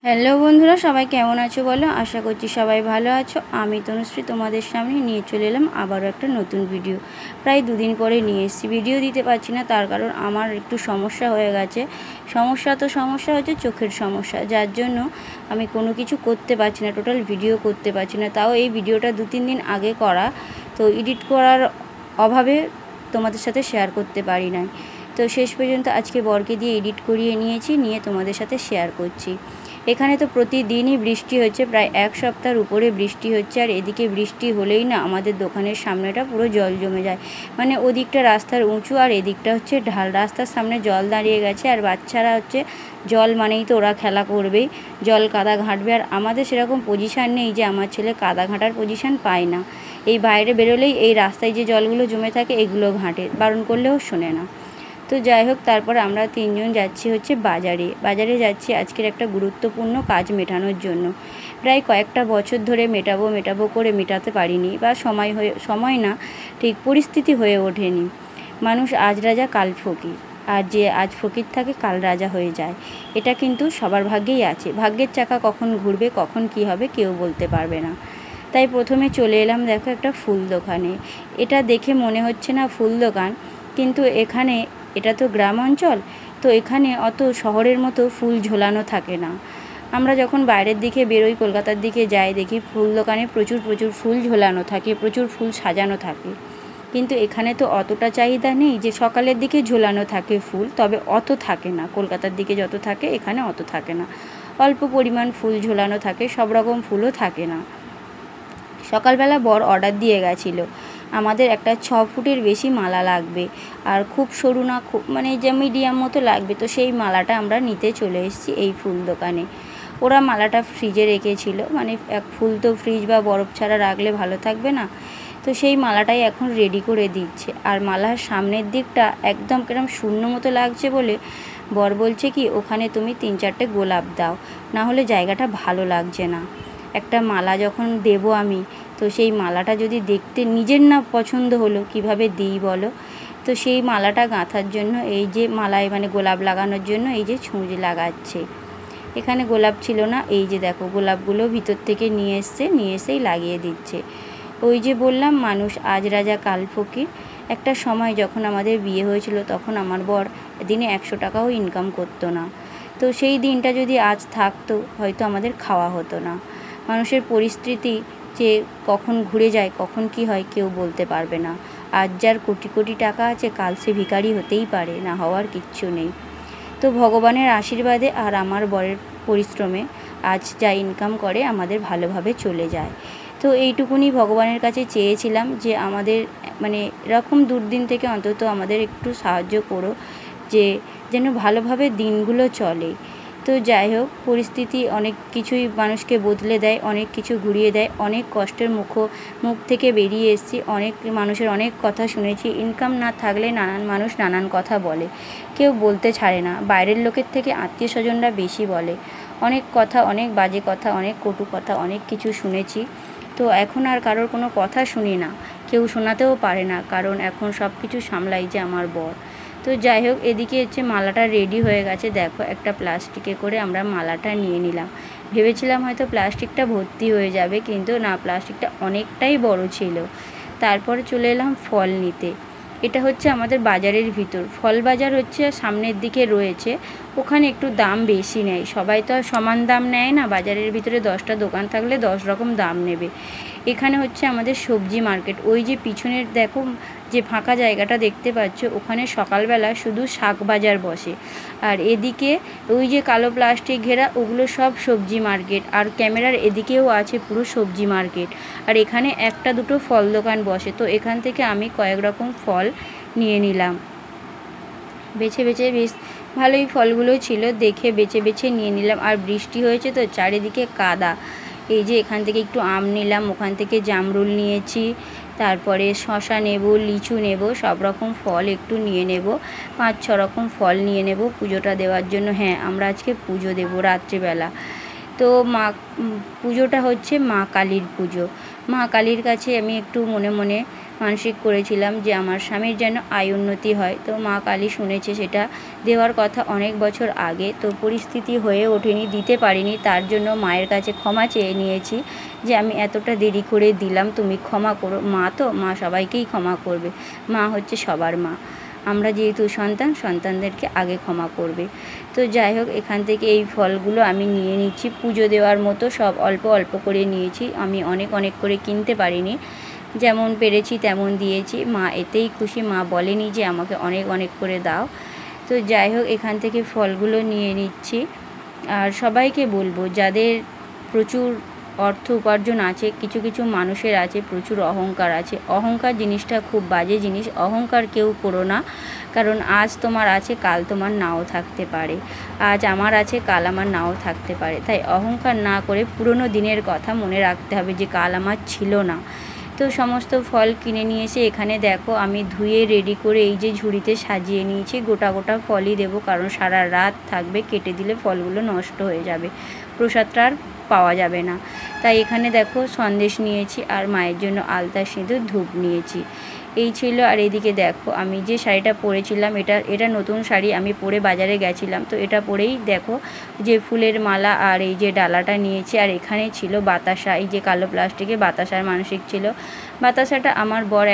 Hello বন্ধুরা, সবাই কেমন আছো বলো। আশা করছি সবাই ভালো আছো। আমি তনুশ্রী তোমাদের সামনে নিয়ে চলে এলাম আবারও একটা নতুন ভিডিও। প্রায় দুদিন পরে নিয়ে এসেছি। ভিডিও দিতে পারছি না, তার কারণ আমার একটু সমস্যা হয়ে গেছে। সমস্যা হচ্ছে চোখের সমস্যা, যার জন্য আমি কোনো কিছু করতে পারছি না, টোটাল ভিডিও করতে পারছি না। তাও এই ভিডিওটা 2-3 দিন আগে করা, তো এডিট করার অভাবে তোমাদের সাথে শেয়ার করতে পারি না। তো শেষ পর্যন্ত আজকে বরকে দিয়ে এডিট করিয়ে নিয়েছি, নিয়ে তোমাদের সাথে শেয়ার করছি। এখানে তো প্রতিদিনই বৃষ্টি হচ্ছে, প্রায় এক সপ্তাহের উপরে বৃষ্টি হচ্ছে। আর এদিকে বৃষ্টি হলেই না আমাদের দোকানের সামনেটা পুরো জল জমে যায়। মানে ওদিকটা রাস্তার উঁচু আর এদিকটা হচ্ছে ঢাল। রাস্তার সামনে জল দাঁড়িয়ে গেছে, আর বাচ্চারা হচ্ছে জল মানেই তো ওরা খেলা করবেই, জল কাদা ঘাঁটবে। আর আমাদের সেরকম পজিশান নেই যে আমার ছেলে কাদা ঘাঁটার পজিশান পায় না। এই বাইরে বেরোলেই এই রাস্তায় যে জলগুলো জমে থাকে এগুলো ঘাঁটে, বারণ করলেও শোনে না। তো যাই হোক, তারপরে আমরা 3 জন যাচ্ছি হচ্ছে বাজারে যাচ্ছি আজকের একটা গুরুত্বপূর্ণ কাজ মেটানোর জন্য। প্রায় কয়েকটা বছর ধরে মেটাবো করে মেটাতে পারিনি, বা সময় না, ঠিক পরিস্থিতি হয়ে ওঠেনি। মানুষ আজ রাজা কাল ফকির, আর যে আজ ফকির থাকে কাল রাজা হয়ে যায়। এটা কিন্তু সবার ভাগ্যেই আছে। ভাগ্যের চাকা কখন ঘুরবে, কখন কি হবে কেউ বলতে পারবে না। তাই প্রথমে চলে এলাম দেখো একটা ফুল দোকানে। এটা দেখে মনে হচ্ছে না ফুল দোকান, কিন্তু এটা তো গ্রাম অঞ্চল, তো এখানে অত শহরের মতো ফুল ঝোলানো থাকে না। আমরা যখন বাইরের দিকে বেরোই, কলকাতার দিকে যাই, দেখি ফুল দোকানে প্রচুর ফুল ঝোলানো থাকে, প্রচুর ফুল সাজানো থাকে। কিন্তু এখানে তো অতটা চাহিদা নেই যে সকালের দিকে ঝোলানো থাকে ফুল, তবে অত থাকে না। কলকাতার দিকে যত থাকে এখানে অত থাকে না, অল্প পরিমাণ ফুল ঝোলানো থাকে, সব রকম ফুলও থাকে না। সকালবেলা বর অর্ডার দিয়ে গেছিলো আমাদের একটা 6 ফুটের বেশি মালা লাগবে, আর খুব সরু না, খুব মানে যে মিডিয়াম মতো লাগবে। তো সেই মালাটা আমরা নিতে চলে এসেছি এই ফুল দোকানে। ওরা মালাটা ফ্রিজে রেখেছিল, মানে এক ফুল তো ফ্রিজ বা বরফ ছাড়া রাখলে ভালো থাকবে না, তো সেই মালাটাই এখন রেডি করে দিচ্ছে। আর মালার সামনের দিকটা একদম কিরম শূন্য মতো লাগছে বলে বর বলছে কি, ওখানে তুমি 3-4টে গোলাপ দাও, না হলে জায়গাটা ভালো লাগছে না। একটা মালা যখন দেব আমি, তো সেই মালাটা যদি দেখতে নিজের না পছন্দ হলো, কিভাবে দিই বলো। তো সেই মালাটা গাঁথার জন্য এই যে মালায় মানে গোলাপ লাগানোর জন্য এই যে ছুঁচ লাগাচ্ছে। এখানে গোলাপ ছিল না, এই যে দেখো গোলাপগুলো ভিতর থেকে নিয়ে এসেই লাগিয়ে দিচ্ছে। ওই যে বললাম মানুষ আজ রাজা কাল ফকির। একটা সময় যখন আমাদের বিয়ে হয়েছিল তখন আমার বর দিনে 100 টাকাও ইনকাম করতো না। তো সেই দিনটা যদি আজ থাকতো হয়তো আমাদের খাওয়া হতো না। মানুষের পরিস্থিতি যে কখন ঘুরে যায়, কখন কি হয় কেউ বলতে পারবে না। আজ যার কোটি টাকা আছে কাল সে ভিখারি হতেই পারে, না হওয়ার কিচ্ছু নেই। তো ভগবানের আশীর্বাদে আর আমার বরের পরিশ্রমে আজ যা ইনকাম করে আমাদের ভালোভাবে চলে যায়। তো এইটুকুনি ভগবানের কাছে চেয়েছিলাম যে আমাদের মানে এরকম দুর্দিন থেকে অন্তত আমাদের একটু সাহায্য করো, যে যেন ভালোভাবে দিনগুলো চলে। তো যাই হোক, পরিস্থিতি অনেক কিছুই মানুষকে বদলে দেয়, অনেক কিছু ঘুরিয়ে দেয়। অনেক কষ্টের মুখ থেকে বেরিয়ে এসেছি, অনেক মানুষের অনেক কথা শুনেছি। ইনকাম না থাকলে নানান মানুষ নানান কথা বলে, কেউ বলতে ছাড়ে না। বাইরের লোকের থেকে আত্মীয় স্বজনরা বেশি বলে অনেক কথা, অনেক বাজে কথা, অনেক কটু কথা, অনেক কিছু শুনেছি। তো এখন আর কারোর কোনো কথা শুনি না, কেউ শোনাতেও পারে না, কারণ এখন সব কিছু সামলাই যে আমার বর। তো যাই হোক, এদিকে হচ্ছে মালাটা রেডি হয়ে গেছে। দেখো একটা প্লাস্টিকে করে আমরা মালাটা নিয়ে নিলাম। ভেবেছিলাম হয়তো প্লাস্টিকটা ভর্তি হয়ে যাবে, কিন্তু না, প্লাস্টিকটা অনেকটাই বড় ছিল। তারপরে চলে এলাম ফল নিতে। এটা হচ্ছে আমাদের বাজারের ভিতর, ফল বাজার হচ্ছে সামনের দিকে রয়েছে। ওখানে একটু দাম বেশি নেয়, সবাই তো আর সমান দাম নেয় না। বাজারের ভিতরে 10টা দোকান থাকলে 10 রকম দাম নেবে। এখানে হচ্ছে আমাদের সবজি মার্কেট। ওই যে পিছনের দেখো যে ফাঁকা জায়গাটা দেখতে পাচ্ছ, ওখানে সকালবেলা শুধু শাক বাজার বসে। আর এদিকে ওই যে কালো প্লাস্টিক ঘেরা, ওগুলো সব সবজি মার্কেট। আর ক্যামেরার এদিকেও আছে পুরো সবজি মার্কেট। আর এখানে 1-2 ফল দোকান বসে। তো এখান থেকে আমি কয়েক রকম ফল নিয়ে নিলাম, বেছে বেশ ভালোই ফলগুলো ছিল, দেখে বেছে নিয়ে নিলাম। আর বৃষ্টি হয়েছে তো চারিদিকে কাদা। এই যে এখান থেকে একটু আম নিলাম, ওখান থেকে জামরুল নিয়েছি, তারপরে শশা নেব, লিচু নেব, সব রকম ফল একটু নিয়ে নেব। 5-6 রকম ফল নিয়ে নেব পুজোটা দেওয়ার জন্য। হ্যাঁ, আমরা আজকে পুজো দেব রাত্রিবেলা। তো পুজোটা হচ্ছে মা কালীর পুজো। মা কালীর কাছে আমি একটু মনে মনে মানসিক করেছিলাম যে আমার স্বামীর যেন আয় উন্নতি হয়। তো মা কালী শুনেছে, সেটা দেওয়ার কথা অনেক বছর আগে, তো পরিস্থিতি হয়ে ওঠেনি, দিতে পারিনি। তার জন্য মায়ের কাছে ক্ষমা চেয়ে নিয়েছি যে আমি এতটা দেরি করে দিলাম, তুমি ক্ষমা করো। মা তো, মা সবাইকেই ক্ষমা করবে, মা হচ্ছে সবার মা। আমরা যেহেতু সন্তান, সন্তানদেরকে আগে ক্ষমা করবে। তো যাই হোক, এখান থেকে এই ফলগুলো আমি নিয়ে নিচ্ছি পুজো দেওয়ার মতো, সব অল্প অল্প করে নিয়েছি। আমি অনেক অনেক করে কিনতে পারিনি, যেমন পেরেছি তেমন দিয়েছি। মা এতেই খুশি, মা বলেনি যে আমাকে অনেক অনেক করে দাও। তো যাই হোক, এখান থেকে ফলগুলো নিয়ে নিচ্ছি। আর সবাইকে বলবো, যাদের প্রচুর অর্থ উপার্জন আছে, কিছু কিছু মানুষের আছে প্রচুর অহংকার আছে। অহংকার জিনিসটা খুব বাজে জিনিস, অহংকার কেউ করো না। কারণ আজ তোমার আছে, কাল তোমার নাও থাকতে পারে। আজ আমার আছে, কাল আমার নাও থাকতে পারে। তাই অহংকার না করে পুরনো দিনের কথা মনে রাখতে হবে যে কাল আমার ছিল না। তো সমস্ত ফল কিনে নিয়ে এসে এখানে দেখো আমি ধুয়ে রেডি করে এই যে ঝুড়িতে সাজিয়ে নিয়েছি। গোটা গোটা ফলই দেবো, কারণ সারা রাত থাকবে, কেটে দিলে ফলগুলো নষ্ট হয়ে যাবে, প্রসাদটা আর পাওয়া যাবে না। তাই এখানে দেখো সন্দেশ নিয়েছি, আর মায়ের জন্য আলতা, সিঁদুর, ধূপ নিয়েছি। এই ছিল। আর এদিকে দেখো আমি যে শাড়িটা পরেছিলাম, এটা নতুন শাড়ি, আমি পরে বাজারে গেছিলাম। তো এটা পরেই দেখো যে ফুলের মালা আর এই যে ডালাটা নিয়েছি। আর এখানে ছিল বাতাসা, এই যে কালো প্লাস্টিকে বাতাসার মানসিক ছিল। বাতাসাটা আমার বর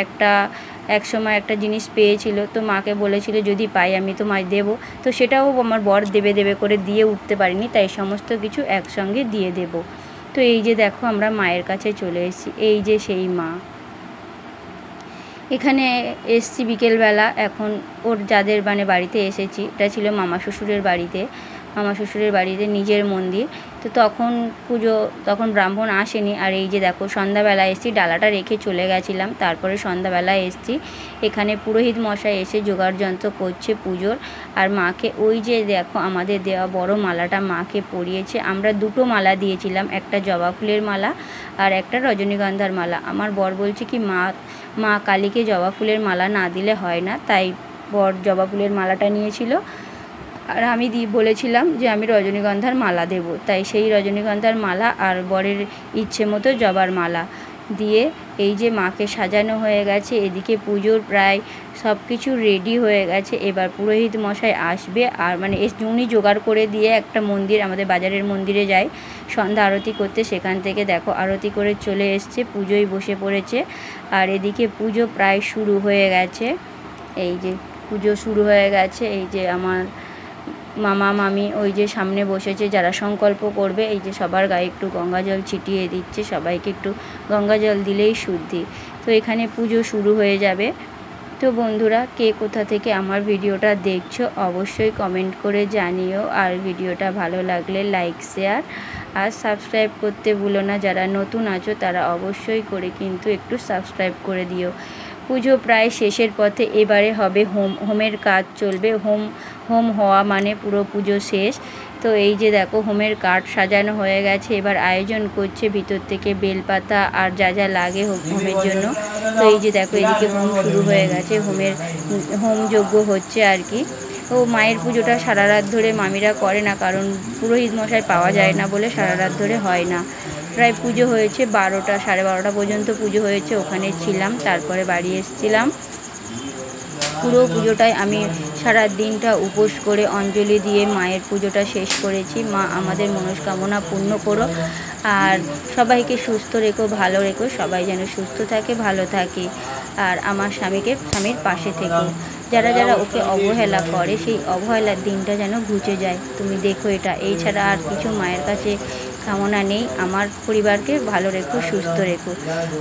এক সময় একটা জিনিস পেয়েছিল, তো মাকে বলেছিল যদি পাই আমি তোমায় দেবো। তো সেটাও আমার বর দেবে দেবে করে দিয়ে উঠতে পারিনি, তাই সমস্ত কিছু একসঙ্গে দিয়ে দেব। তো এই যে দেখো আমরা মায়ের কাছে চলে এসেছি, এই যে সেই মা। এখানে এসছি বিকেলবেলা, এখন ওর যাদের বাড়িতে এসেছি, এটা ছিল মামা শ্বশুরের বাড়িতে নিজের মন্দির। তো তখন ব্রাহ্মণ আসেনি। আর এই যে দেখো সন্ধ্যাবেলা এসছি, ডালাটা রেখে চলে গেছিলাম, তারপরে সন্ধ্যাবেলা এসছি। এখানে পুরোহিত মশাই এসে জোগাড় যন্ত্র করছে পুজোর। আর মাকে ওই যে দেখো আমাদের দেওয়া বড় মালাটা মাকে পরিয়েছে। আমরা দুটো মালা দিয়েছিলাম, একটা জবা ফুলের মালা আর একটা রজনীগন্ধার মালা। আমার বর বলছে কি মা কালীকে জবা ফুলের মালা না দিলে হয় না, তাই বর জবা ফুলের মালাটা নিয়েছিল। আর আমি বলেছিলাম যে আমি রজনীগন্ধার মালা দেব, তাই সেই রজনীগন্ধার মালা আর বরের ইচ্ছে মতো জবার মালা দিয়ে এই যে মাকে সাজানো হয়ে গেছে। এদিকে পুজোর প্রায় সব কিছু রেডি হয়ে গেছে। এবার পুরোহিত মশাই আসবে, আর উনি জোগাড় করে দিয়ে একটা মন্দির, আমাদের বাজারের মন্দিরে যায় সন্ধ্যা আরতি করতে। সেখান থেকে দেখো আরতি করে চলে এসছে, পুজোয় বসে পড়েছে। আর এদিকে পুজো প্রায় শুরু হয়ে গেছে, এই যে পুজো শুরু হয়ে গেছে। এই যে আমার মামা মামি ওই যে সামনে বসেছে, যারা সংকল্প করবে, এই যে সবার গায়ে একটু গঙ্গা জল ছিটিয়ে দিচ্ছে, সবাইকে একটু গঙ্গা জল দিলেই শুদ্ধি। তো এখানে পুজো শুরু হয়ে যাবে। তো বন্ধুরা, কে কোথা থেকে আমার ভিডিওটা দেখছো অবশ্যই কমেন্ট করে জানিও। আর ভিডিওটা ভালো লাগলে লাইক, শেয়ার আর সাবস্ক্রাইব করতে ভুলো না। যারা নতুন আছো তারা অবশ্যই করে কিন্তু একটু সাবস্ক্রাইব করে দিও। পুজো প্রায় শেষের পথে, এবারে হবে হোমের কাজ চলবে। হোম হওয়া মানে পুরো পুজো শেষ। তো এই যে দেখো হোমের কাঠ সাজানো হয়ে গেছে, এবার আয়োজন করছে ভিতর থেকে বেলপাতা আর যা যা লাগে হোমের জন্য। তো এই যে দেখো এদিকে হোম শুরু হয়ে গেছে, হোম যজ্ঞ হচ্ছে আর কি। ও মায়ের পুজোটা সারা রাত ধরে মামিরা করে না, কারণ পুরোহিত মশাই পাওয়া যায় না বলে সারা রাত ধরে হয় না। প্রায় পুজো হয়েছে 12টা, 12:30 পর্যন্ত পুজো হয়েছে, ওখানে ছিলাম, তারপরে বাড়ি এসেছিলাম। পুরো পুজোটায় আমি সারা দিনটা উপোস করে অঞ্জলি দিয়ে মায়ের পুজোটা শেষ করেছি। মা আমাদের মনস্কামনা পূর্ণ করো, আর সবাইকে সুস্থ রেখো, ভালো রেখো, সবাই যেন সুস্থ থাকে, ভালো থাকে। আর আমার স্বামীর পাশে থেকো। যারা যারা ওকে অবহেলা করে, সেই অবহেলার দিনটা যেন ঘুচে যায়। তুমি দেখো এটা, এই ছাড়া আর কিছু মায়ের কাছে কামনা নেই। আমার পরিবারকে ভালো রেখো, সুস্থ রেখো।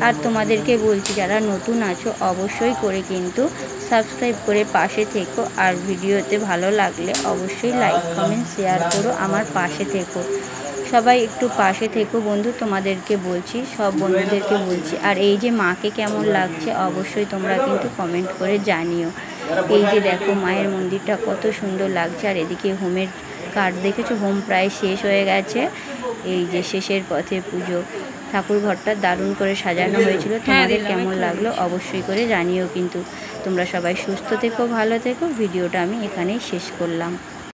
আর তোমাদেরকে বলছি, যারা নতুন আছো অবশ্যই করে কিন্তু সাবস্ক্রাইব করে পাশে থেকো। আর ভিডিওতে ভালো লাগলে অবশ্যই লাইক, কমেন্ট, শেয়ার করো, আমার পাশে থেকো। সবাই একটু পাশে থেকো বন্ধু, তোমাদেরকে বলছি, সব বন্ধুদেরকে বলছি। আর এই যে মাকে কেমন লাগছে অবশ্যই তোমরা কিন্তু কমেন্ট করে জানিও। এই যে দেখো মায়ের মন্দিরটা কত সুন্দর লাগছে। আর এদিকে হোমের কাঠ দেখেছো, হোম প্রায় শেষ হয়ে গেছে। এই যে শেষের পথে পুজো, ঠাকুর ঘরটা দারুণ করে সাজানো হয়েছিল। তোমাদের কেমন লাগলো অবশ্যই করে জানিও কিন্তু। তোমরা সবাই সুস্থ থেকো, ভালো থেকো। ভিডিওটা আমি এখানেই শেষ করলাম।